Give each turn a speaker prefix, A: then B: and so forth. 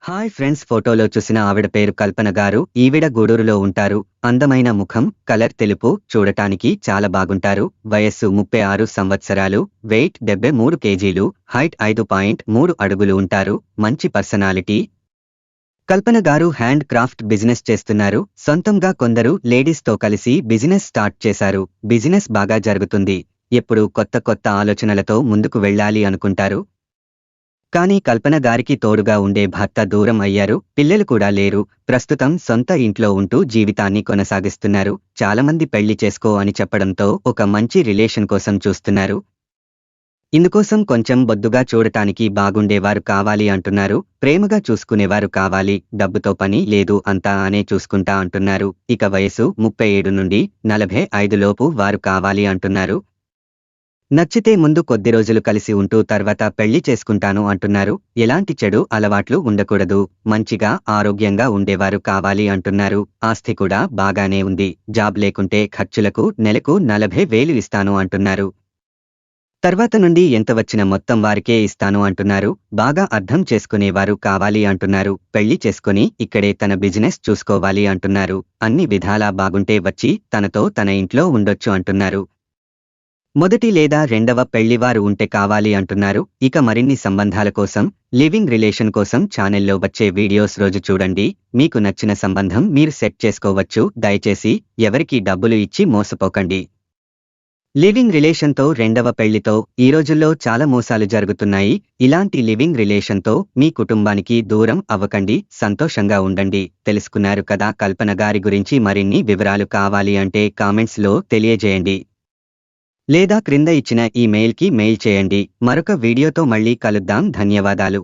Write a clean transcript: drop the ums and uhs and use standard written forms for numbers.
A: Hi friends, ఫోటోలో చూసిన ఆవిడ పేరు కల్పన గారు. ఈవిడ గూడూరులో ఉంటారు. అందమైన ముఖం, కలర్ తెలుపు, చూడటానికి చాలా బాగుంటారు. వయస్సు 36 సంవత్సరాలు, వెయిట్ 73 కేజీలు, హైట్ 5.3 అడుగులు ఉంటారు. మంచి పర్సనాలిటీ. కల్పన గారు హ్యాండ్ క్రాఫ్ట్ బిజినెస్ చేస్తున్నారు. సొంతంగా కొందరు లేడీస్ తో కలిసి బిజినెస్ స్టార్ట్ చేశారు. బిజినెస్ బాగా జరుగుతుంది. ఎప్పుడు కొత్త కొత్త ఆలోచనలతో ముందుకు వెళ్ళాలి అనుకుంటారు. కానీ కల్పన గారికి తోడుగా ఉండే భర్త దూరం అయ్యారు. పిల్లలు కూడా లేరు. ప్రస్తుతం సొంత ఇంట్లో ఉంటూ జీవితాన్ని కొనసాగిస్తున్నారు. చాలామంది పెళ్లి చేసుకో అని చెప్పడంతో ఒక మంచి రిలేషన్ కోసం చూస్తున్నారు. ఇందుకోసం కొంచెం బొద్దుగా చూడటానికి బాగుండేవారు కావాలి అంటున్నారు. ప్రేమగా చూసుకునేవారు కావాలి. డబ్బుతో పని లేదు, అంతా అనే చూసుకుంటా అంటున్నారు. ఇక వయసు 37 నుండి 45 లోపు వారు కావాలి అంటున్నారు. నచ్చితే ముందు కొద్ది రోజులు కలిసి ఉంటూ తర్వాత పెళ్లి చేసుకుంటాను అంటున్నారు. ఎలాంటి చెడు అలవాట్లు ఉండకూడదు. మంచిగా ఆరోగ్యంగా ఉండేవారు కావాలి అంటున్నారు. ఆస్తి కూడా బాగానే ఉంది. జాబ్ లేకుంటే ఖర్చులకు నెలకు 40,000 ఇస్తాను అంటున్నారు. తర్వాత నుండి ఎంత వచ్చిన మొత్తం వారికే ఇస్తాను అంటున్నారు. బాగా అర్థం చేసుకునేవారు కావాలి అంటున్నారు. పెళ్లి చేసుకుని ఇక్కడే తన బిజినెస్ చూసుకోవాలి అంటున్నారు. అన్ని విధాలా బాగుంటే వచ్చి తనతో తన ఇంట్లో ఉండొచ్చు అంటున్నారు. మొదటి లేదా రెండవ పెళ్లివారు ఉంటే కావాలి అంటున్నారు. ఇక మరిన్ని సంబంధాల కోసం, లివింగ్ రిలేషన్ కోసం ఛానల్లో వచ్చే వీడియోస్ రోజు చూడండి. మీకు నచ్చిన సంబంధం మీరు సెట్ చేసుకోవచ్చు. దయచేసి ఎవరికి డబ్బులు ఇచ్చి మోసపోకండి. లివింగ్ రిలేషన్తో రెండవ పెళ్లితో ఈ రోజుల్లో చాలా మోసాలు జరుగుతున్నాయి. ఇలాంటి లివింగ్ రిలేషన్తో మీ కుటుంబానికి దూరం అవ్వకండి. సంతోషంగా ఉండండి. తెలుసుకున్నారు కదా కల్పన గారి గురించి. మరిన్ని వివరాలు కావాలి అంటే కామెంట్స్ లో తెలియజేయండి. లేదా క్రింద ఇచ్చిన ఈ మెయిల్కి మెయిల్ చేయండి. మరొక వీడియోతో మళ్ళీ కలుద్దాం. ధన్యవాదాలు.